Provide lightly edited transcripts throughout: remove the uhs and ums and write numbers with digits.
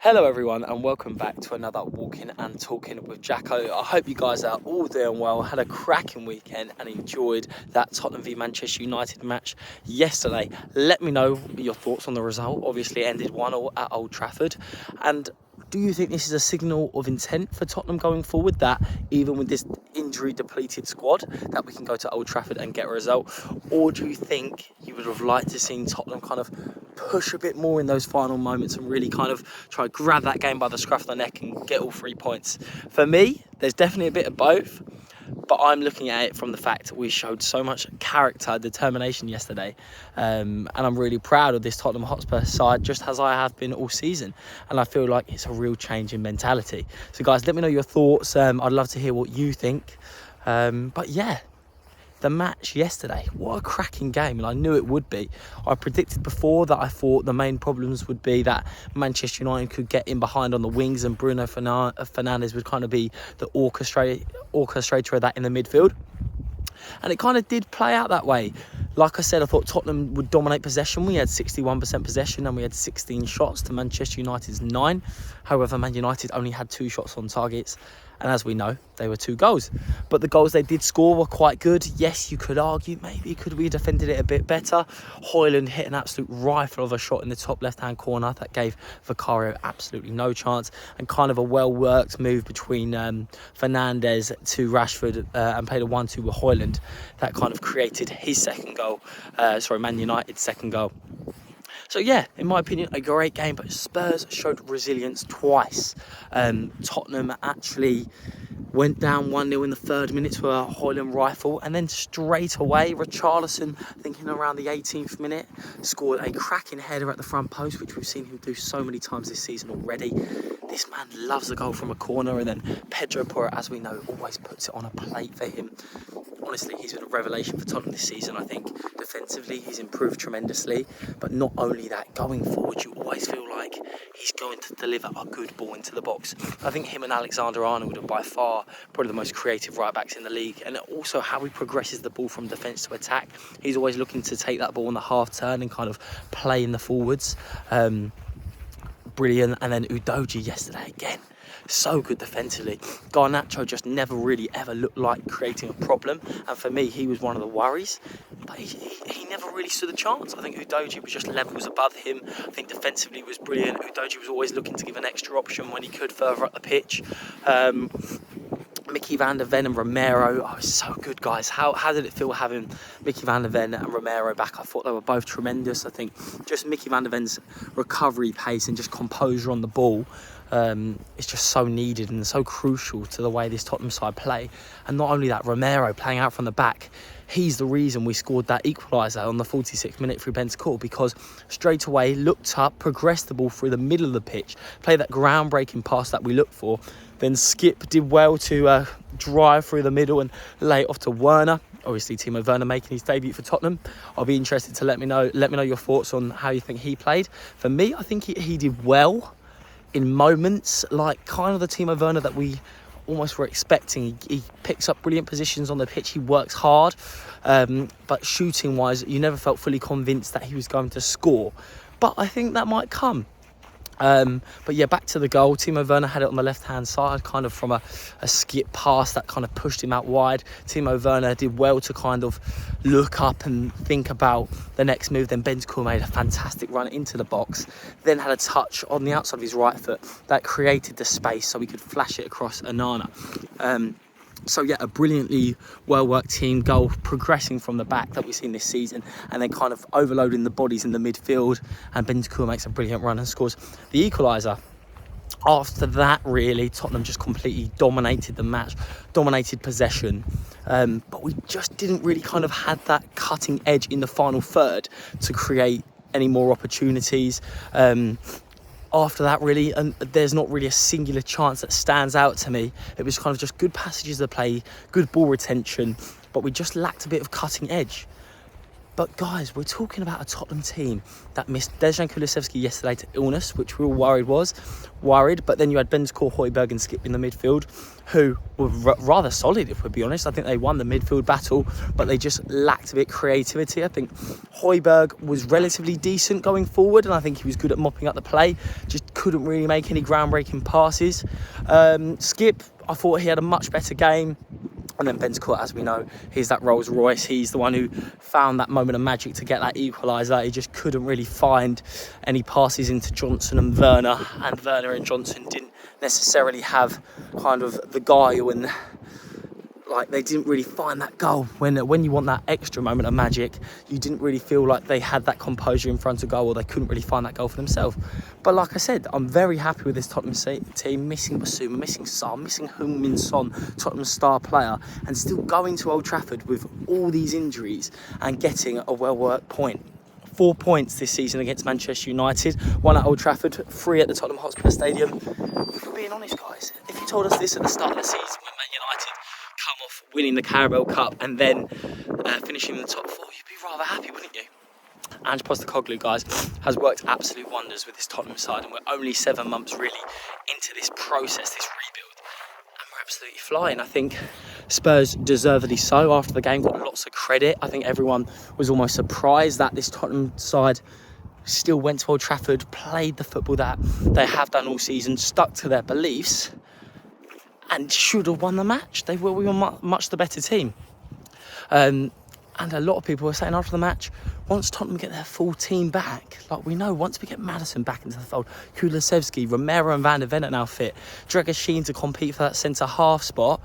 Hello everyone and welcome back to another Walking and Talking with Jacko. I hope you guys are all doing well, had a cracking weekend and enjoyed that Tottenham v Manchester United match yesterday. Let me know your thoughts on the result. Obviously it ended 1-1 at Old Trafford, and do you think this is a signal of intent for Tottenham going forward, that even with this injury depleted squad that we can go to Old Trafford and get a result? Or do you think you would have liked to see Tottenham kind of push a bit more in those final moments and really kind of try to grab that game by the scruff of the neck and get all 3 points? For me, there's definitely a bit of both, but I'm looking at it from the fact that we showed so much character, determination yesterday, and I'm really proud of this Tottenham Hotspur side, just as I have been all season, and I feel like it's a real change in mentality. So guys, let me know your thoughts. I'd love to hear what you think, but yeah, the match yesterday, what a cracking game, and I knew it would be. I predicted before that I thought the main problems would be that Manchester United could get in behind on the wings and Bruno Fernandes would kind of be the orchestrator of that in the midfield. And it kind of did play out that way. Like I said, I thought Tottenham would dominate possession. We had 61% possession and we had 16 shots to Manchester United's 9. However, Man United only had 2 shots on targets. And as we know, they were 2 goals. But the goals they did score were quite good. Yes, you could argue, maybe could we have defended it a bit better? Højlund hit an absolute rifle of a shot in the top left-hand corner that gave Vicario absolutely no chance. And kind of a well-worked move between Fernandes to Rashford and played a 1-2 with Højlund. That kind of created his second goal. Man United's second goal. So yeah, in my opinion, a great game, but Spurs showed resilience twice. Tottenham actually went down 1-0 in the 3rd minute to a Højlund rifle, and then straight away, Richarlison, thinking around the 18th minute, scored a cracking header at the front post, which we've seen him do so many times this season already. This man loves a goal from a corner, and then Pedro Porro, as we know, always puts it on a plate for him. Honestly, he's been a revelation for Tottenham this season, I think. Defensively, he's improved tremendously. But not only that, going forward, you always feel like he's going to deliver a good ball into the box. I think him and Alexander-Arnold are by far probably the most creative right-backs in the league. And also how he progresses the ball from defence to attack. He's always looking to take that ball on the half-turn and kind of play in the forwards. Brilliant. And then Udogie yesterday again. So good defensively. Garnacho just never really ever looked like creating a problem, and for me he was one of the worries, but he never really stood a chance. I think Udogie was just levels above him. I think defensively he was brilliant. Udogie was always looking to give an extra option when he could further up the pitch. Mickey van der Ven and Romero, so good, guys. How did it feel having Mickey van der Ven and Romero back? I thought they were both tremendous. I think just Mickey van der Ven's recovery pace and just composure on the ball is just so needed and so crucial to the way this Tottenham side play. And not only that, Romero playing out from the back, he's the reason we scored that equaliser on the 46th minute through Bentancur, because straight away looked up, progressed the ball through the middle of the pitch, played that groundbreaking pass that we looked for. Then Skip did well to drive through the middle and lay it off to Werner. Obviously, Timo Werner making his debut for Tottenham. I'll be interested to let me know your thoughts on how you think he played. For me, I think he did well in moments, like kind of the Timo Werner that we almost were expecting. He picks up brilliant positions on the pitch. He works hard, but shooting wise, you never felt fully convinced that he was going to score. But I think that might come. But yeah, back to the goal. Timo Werner had it on the left-hand side, kind of from a skip pass that kind of pushed him out wide. Timo Werner did well to kind of look up and think about the next move. Then Bentancur made a fantastic run into the box, then had a touch on the outside of his right foot that created the space so he could flash it across Onana. So yeah, a brilliantly well-worked team goal, progressing from the back that we've seen this season, and then kind of overloading the bodies in the midfield, and Bentancur makes a brilliant run and scores the equaliser. After that, really, Tottenham just completely dominated the match, dominated possession, but we just didn't really kind of have that cutting edge in the final third to create any more opportunities. After that, really, and there's not really a singular chance that stands out to me. It was kind of just good passages of play, good ball retention, but we just lacked a bit of cutting edge. But guys, we're talking about a Tottenham team that missed Dejan Kulusevski yesterday to illness, which we were worried. But then you had Bentancur, Højbjerg and Skip in the midfield, who were rather solid, if we're be honest. I think they won the midfield battle, but they just lacked a bit of creativity. I think Højbjerg was relatively decent going forward, and I think he was good at mopping up the play. Just couldn't really make any groundbreaking passes. Skip, I thought he had a much better game. And then Bentancur, as we know, he's that Rolls Royce. He's the one who found that moment of magic to get that equaliser. He just couldn't really find any passes into Johnson and Werner. And Werner and Johnson didn't necessarily have kind of the guile, and like they didn't really find that goal. When you want that extra moment of magic, you didn't really feel like they had that composure in front of goal, or they couldn't really find that goal for themselves. But like I said, I'm very happy with this Tottenham team, missing Basuma, missing Sarr, missing Heung Son, Tottenham's star player, and still going to Old Trafford with all these injuries and getting a well-worked point. 4 points this season against Manchester United, 1 at Old Trafford, 3 at the Tottenham Hotspur Stadium. If we're being honest, guys, if you told us this at the start of the season when Man United come off winning the Carabao Cup and then finishing in the top 4, you'd be rather happy, wouldn't you? And Postecoglou, guys, has worked absolute wonders with this Tottenham side, and we're only 7 months really into this process, this rebuild, and we're absolutely flying. I think Spurs deservedly so after the game, got lots of credit. I think everyone was almost surprised that this Tottenham side still went to Old Trafford, played the football that they have done all season, stuck to their beliefs, and should have won the match. We were much the better team. And a lot of people were saying after the match, once Tottenham get their full team back, like we know, once we get Maddison back into the fold, Kulusevski, Romero and Van der Ven are now fit, Dragusin to compete for that centre-half spot,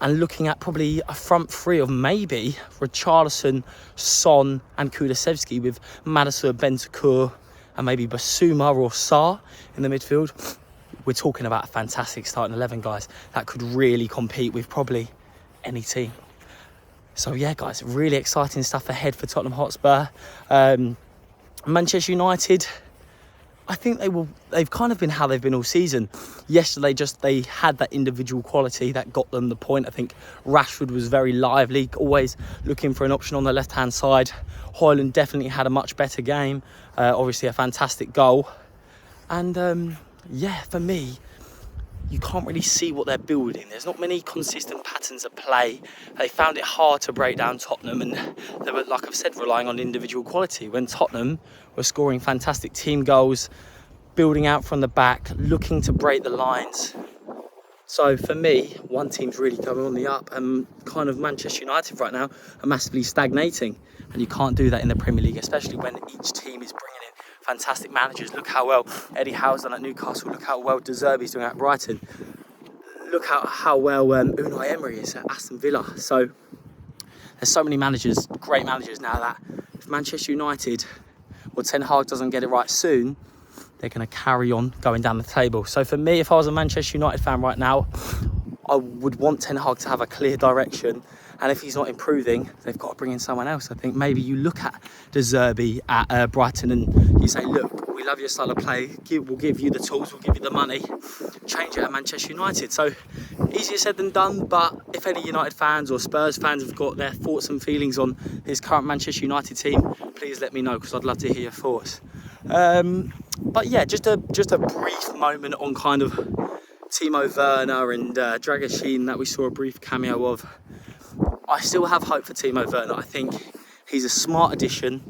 and looking at probably a front three of maybe Richarlison, Son and Kulusevski with Maddison, Bentancur and maybe Basuma or Sarr in the midfield. We're talking about a fantastic starting 11, guys, that could really compete with probably any team. So yeah, guys, really exciting stuff ahead for Tottenham Hotspur. Manchester United, I think they've kind of been how they've been all season. Yesterday, they had that individual quality that got them the point. I think Rashford was very lively, always looking for an option on the left-hand side. Heung definitely had a much better game. Obviously, a fantastic goal. And yeah, for me, you can't really see what they're building. There's not many consistent patterns of play. They found it hard to break down Tottenham, and they were, like I've said, relying on individual quality, when Tottenham were scoring fantastic team goals, building out from the back, looking to break the lines. So for me, one team's really coming on the up, and kind of Manchester United right now are massively stagnating. And you can't do that in the Premier League, especially when each team is bringing in fantastic managers. Look how well Eddie Howe's done at Newcastle. Look how well De Zerbi's doing at Brighton. Look how well Unai Emery is at Aston Villa. So there's so many managers, great managers now, that if Manchester United or Ten Hag doesn't get it right soon, they're going to carry on going down the table. So for me, if I was a Manchester United fan right now, I would want Ten Hag to have a clear direction. And if he's not improving, they've got to bring in someone else. I think maybe you look at De Zerbi at Brighton and you say, look, we love your style of play. We'll give you the tools, we'll give you the money. Change it at Manchester United. So easier said than done. But if any United fans or Spurs fans have got their thoughts and feelings on this current Manchester United team, please let me know, because I'd love to hear your thoughts. But yeah, just a brief moment on kind of Timo Werner and Dragusin that we saw a brief cameo of. I still have hope for Timo Werner. I think he's a smart addition.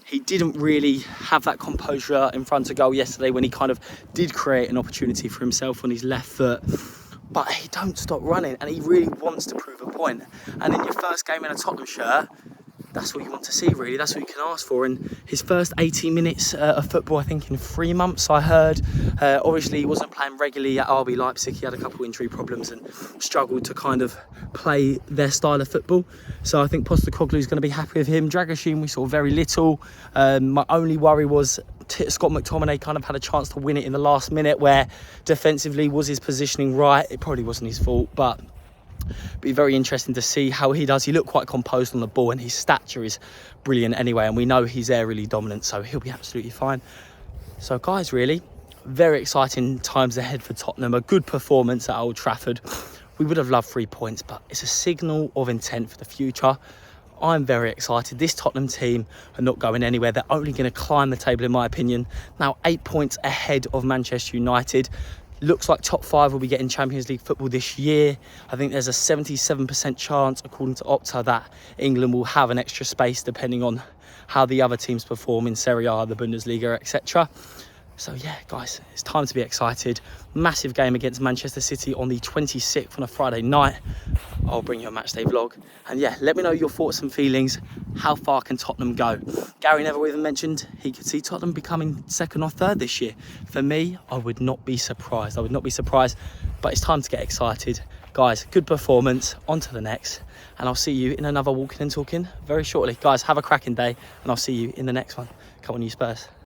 He didn't really have that composure in front of goal yesterday when he kind of did create an opportunity for himself on his left foot. But he don't stop running, and he really wants to prove a point. And in your first game in a Tottenham shirt, that's what you want to see, really. That's what you can ask for. And his first 18 minutes of football, I think in 3 months, I heard. Obviously, he wasn't playing regularly at RB Leipzig. He had a couple of injury problems and struggled to kind of play their style of football. So I think Postecoglou is going to be happy with him. Dragusin, we saw very little. My only worry was Scott McTominay kind of had a chance to win it in the last minute, where defensively was his positioning right. It probably wasn't his fault, but be very interesting to see how he does. He looked quite composed on the ball, and his stature is brilliant anyway, and we know he's aerially dominant, so he'll be absolutely fine. So guys, really very exciting times ahead for Tottenham. A good performance at Old Trafford. We would have loved 3 points, but it's a signal of intent for the future. I'm very excited. This Tottenham team are not going anywhere. They're only going to climb the table, in my opinion. Now 8 points ahead of Manchester United. Looks like top 5 will be getting Champions League football this year. I think there's a 77% chance, according to Opta, that England will have an extra space depending on how the other teams perform in Serie A, the Bundesliga, etc. So yeah, guys, it's time to be excited. Massive game against Manchester City on the 26th on a Friday night. I'll bring you a matchday vlog. And yeah, let me know your thoughts and feelings. How far can Tottenham go? Gary Neville even mentioned he could see Tottenham becoming second or third this year. For me, I would not be surprised. I would not be surprised, but it's time to get excited. Guys, good performance, on to the next. And I'll see you in another Walking and Talking very shortly. Guys, have a cracking day, and I'll see you in the next one. Come on, you Spurs.